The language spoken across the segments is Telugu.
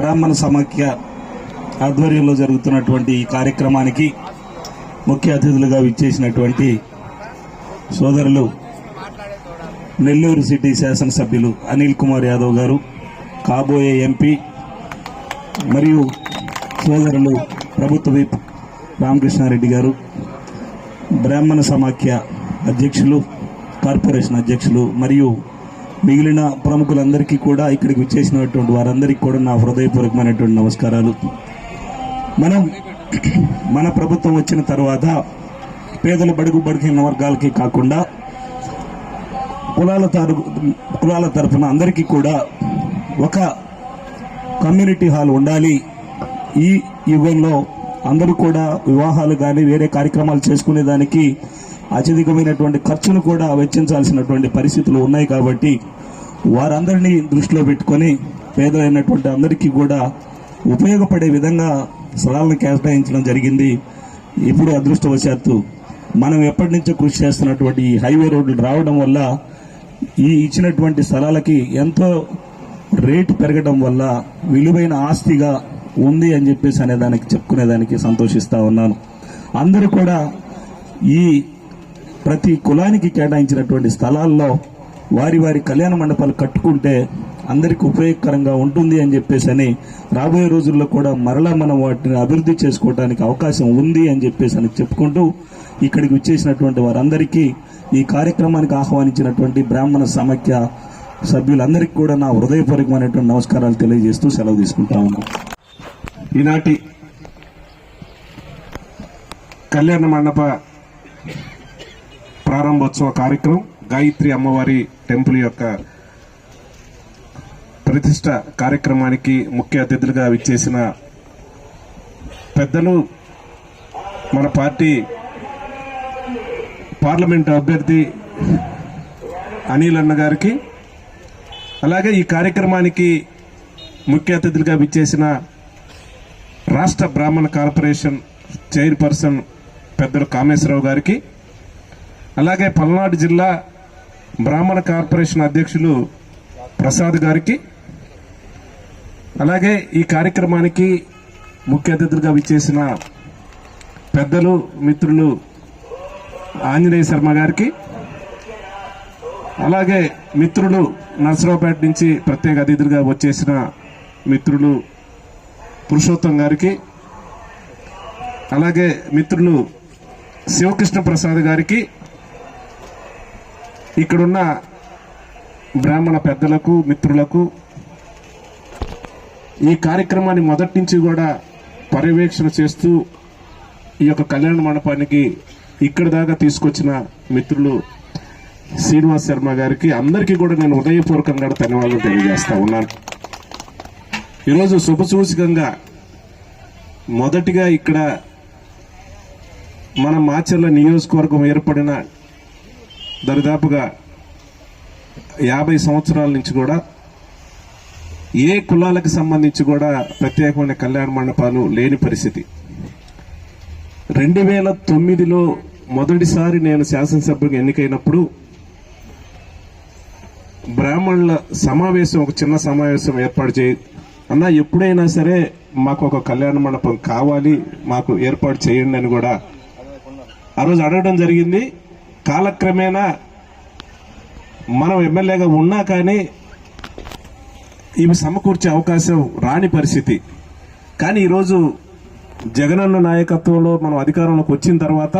బ్రాహ్మణ సమాఖ్య ఆధ్వర్యంలో జరుగుతున్నటువంటి ఈ కార్యక్రమానికి ముఖ్య అతిథులుగా విచ్చేసినటువంటి సోదరులు నెల్లూరు సిటీ శాసనసభ్యులు అనిల్ కుమార్ యాదవ్ గారు, కాబోయే ఎంపీ, మరియు సోదరులు ప్రభుత్వ విప్ రామకృష్ణారెడ్డి గారు, బ్రాహ్మణ సమాఖ్య అధ్యక్షులు, కార్పొరేషన్ అధ్యక్షులు మరియు మిగిలిన ప్రముఖులందరికీ కూడా, ఇక్కడికి విచ్చేసినటువంటి వారందరికీ కూడా నా హృదయపూర్వకమైనటువంటి నమస్కారాలు. మన ప్రభుత్వం వచ్చిన తర్వాత పేదల బడుగిన వర్గాలకి కాకుండా కులాల తరఫున అందరికీ కూడా ఒక కమ్యూనిటీ హాల్ ఉండాలి. ఈ యుగంలో అందరూ కూడా వివాహాలు కానీ వేరే కార్యక్రమాలు చేసుకునేదానికి అత్యధికమైనటువంటి ఖర్చును కూడా వెచ్చించాల్సినటువంటి పరిస్థితులు ఉన్నాయి. కాబట్టి వారందరినీ దృష్టిలో పెట్టుకొని పేదలైనటువంటి అందరికీ కూడా ఉపయోగపడే విధంగా స్థలాలను కేటాయించడం జరిగింది. ఇప్పుడు అదృష్టవశాత్తు మనం ఎప్పటి నుంచో కృషి చేస్తున్నటువంటి ఈ హైవే రోడ్లు రావడం వల్ల ఈ ఇచ్చినటువంటి స్థలాలకి ఎంతో రేటు పెరగడం వల్ల విలువైన ఆస్తిగా ఉంది అని చెప్పేసి అనేదానికి చెప్పుకునేదానికి సంతోషిస్తా ఉన్నాను. అందరూ కూడా ఈ ప్రతి కులానికి కేటాయించినటువంటి స్థలాల్లో వారి కళ్యాణ మండపాలు కట్టుకుంటే అందరికీ ఉపయోగకరంగా ఉంటుంది అని చెప్పేసి రాబోయే రోజుల్లో కూడా మరలా మనం వాటిని అభివృద్ధి చేసుకోవడానికి అవకాశం ఉంది అని చెప్పేసి చెప్పుకుంటూ ఇక్కడికి వచ్చేసినటువంటి వారందరికీ, ఈ కార్యక్రమానికి ఆహ్వానించినటువంటి బ్రాహ్మణ సమాఖ్య సభ్యులందరికీ కూడా నా హృదయపూర్వకమైనటువంటి నమస్కారాలు తెలియజేస్తూ సెలవు తీసుకుంటా ఉన్నాను. ఈనాటి కళ్యాణ మండప ప్రారంభోత్సవ కార్యక్రమం గాయత్రి అమ్మవారి టెంపుల్ యొక్క ప్రతిష్ట కార్యక్రమానికి ముఖ్య అతిథులుగా విచ్చేసిన పెద్దలు, మన పార్టీ పార్లమెంట్ అభ్యర్థి అనిల్ అన్న గారికి, అలాగే ఈ కార్యక్రమానికి ముఖ్య అతిథులుగా విచ్చేసిన రాష్ట్ర బ్రాహ్మణ కార్పొరేషన్ చైర్పర్సన్ పెద్దలు కామేశ్వరరావు గారికి, అలాగే పల్నాడు జిల్లా బ్రాహ్మణ కార్పొరేషన్ అధ్యక్షులు ప్రసాద్ గారికి, అలాగే ఈ కార్యక్రమానికి ముఖ్య అతిథులుగా విచ్చేసిన పెద్దలు మిత్రులు ఆంజనేయ శర్మ గారికి, అలాగే మిత్రులు నర్సరావుపేట నుంచి ప్రత్యేక అతిథులుగా వచ్చేసిన మిత్రులు పురుషోత్తం గారికి, అలాగే మిత్రులు శివకృష్ణ ప్రసాద్ గారికి, ఇక్కడున్న బ్రాహ్మణ పెద్దలకు, మిత్రులకు, ఈ కార్యక్రమాన్ని మొదటి నుంచి కూడా పర్యవేక్షణ చేస్తూ ఈ యొక్క కళ్యాణ మండపానికి ఇక్కడి దాకా తీసుకొచ్చిన మిత్రులు శ్రీనివాస్ శర్మ గారికి, అందరికీ కూడా నేను హృదయపూర్వకంగా ధన్యవాదాలు తెలియజేస్తా ఉన్నాను. ఈరోజు శుభసూచకంగా మొదటిగా ఇక్కడ మన మాచర్ల నియోజకవర్గం ఏర్పడిన దరిదాపుగా 50 సంవత్సరాల నుంచి కూడా ఏ కులాలకు సంబంధించి కూడా ప్రత్యేకమైన కళ్యాణ మండపాలు లేని పరిస్థితి. 2009లో మొదటిసారి నేను శాసనసభ్యుగా ఎన్నికైనప్పుడు బ్రాహ్మణుల సమావేశం, ఒక చిన్న సమావేశం ఏర్పాటు చేయి అన్నా, ఎప్పుడైనా సరే మాకు ఒక కళ్యాణ మండపం కావాలి, మాకు ఏర్పాటు చేయండి అని కూడా ఆ రోజు అడగడం జరిగింది. కాలక్రమేణా మనం ఎమ్మెల్యేగా ఉన్నా కానీ ఇవి సమకూర్చే అవకాశం రాని పరిస్థితి. కానీ ఈరోజు జగనన్న నాయకత్వంలో మనం అధికారంలోకి వచ్చిన తర్వాత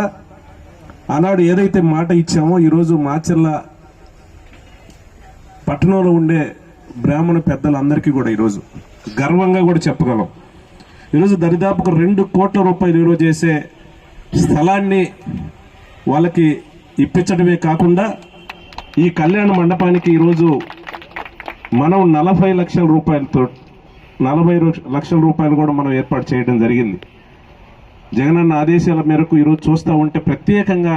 ఆనాడు ఏదైతే మాట ఇచ్చామో ఈరోజు మాచర్ల పట్టణంలో ఉండే బ్రాహ్మణ పెద్దలందరికీ కూడా ఈరోజు గర్వంగా కూడా చెప్పగలం. ఈరోజు దరిదాపుకు 2 కోట్ల రూపాయలు విలువ చేసే స్థలాన్ని వాళ్ళకి ఇప్పించడమే కాకుండా ఈ కళ్యాణ మండపానికి ఈరోజు మనం 40 లక్షల రూపాయలతో 40 లక్షల రూపాయలు కూడా మనం ఏర్పాటు చేయడం జరిగింది. జగనన్న ఆదేశాల మేరకు ఈరోజు చూస్తూ ఉంటే ప్రత్యేకంగా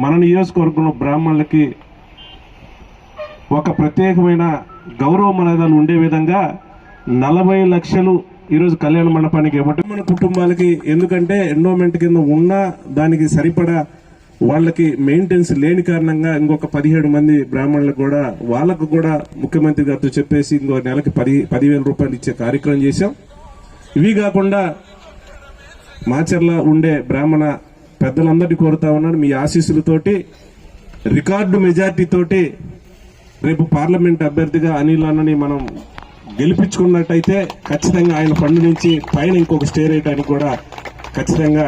మన నియోజకవర్గంలో బ్రాహ్మణులకి ఒక ప్రత్యేకమైన గౌరవ మర్యాదలు ఉండే విధంగా 40 లక్షలు ఈరోజు కళ్యాణ మండపానికి ఇవ్వటం మన కుటుంబాలకి, ఎందుకంటే ఎండోమెంట్ కింద ఉన్న దానికి సరిపడా వాళ్ళకి మెయింటెనెన్స్ లేని కారణంగా ఇంకొక 17 మంది బ్రాహ్మణులకు కూడా వాళ్ళకు కూడా ముఖ్యమంత్రి గారితో చెప్పేసి ఇంకో నెలకి 10,000 రూపాయలు ఇచ్చే కార్యక్రమం చేశాం. ఇవి కాకుండా మాచర్ల ఉండే బ్రాహ్మణ పెద్దలందరినీ కోరుతా ఉన్నాను, మీ ఆశీస్సులతోటి రికార్డు మెజార్టీ తోటి రేపు పార్లమెంట్ అభ్యర్థిగా అనిల్ అన్నని మనం గెలిపించుకున్నట్టయితే ఖచ్చితంగా ఆయన ఫండ్ నుంచి పైన ఇంకొక స్టే వేయడానికి కూడా ఖచ్చితంగా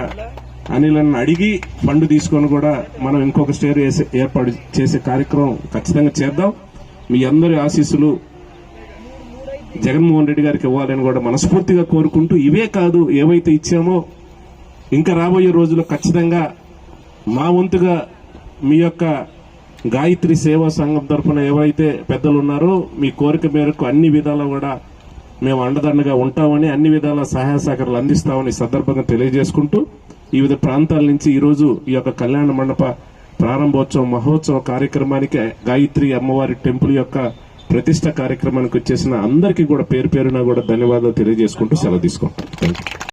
అనిల్ అన్న అడిగి ఫండ్ తీసుకొని కూడా మనం ఇంకొక స్టేర్ ఏర్పాటు చేసే కార్యక్రమం ఖచ్చితంగా చేద్దాం. మీ అందరి ఆశీస్సులు జగన్మోహన్ రెడ్డి గారికి ఇవ్వాలని కూడా మనస్ఫూర్తిగా కోరుకుంటూ, ఇవే కాదు ఏవైతే ఇచ్చామో ఇంకా రాబోయే రోజుల్లో ఖచ్చితంగా మా వంతుగా మీ యొక్క గాయత్రి సేవా సంఘం తరఫున ఏవైతే పెద్దలు ఉన్నారో మీ కోరిక మేరకు అన్ని విధాలా కూడా మేము అండదండగా ఉంటామని, అన్ని విధాల సహాయ సహకారాలు అందిస్తామని సందర్భంగా తెలియజేసుకుంటూ, వివిధ ప్రాంతాల నుంచి ఈరోజు ఈ యొక్క కళ్యాణ మండప ప్రారంభోత్సవ మహోత్సవ కార్యక్రమానికి గాయత్రి అమ్మవారి టెంపుల్ యొక్క ప్రతిష్ట కార్యక్రమానికి వచ్చేసిన అందరికీ కూడా పేరు పేరున కూడా ధన్యవాదాలు తెలియజేసుకుంటూ సెలవు తీసుకుంటాం. Thank you.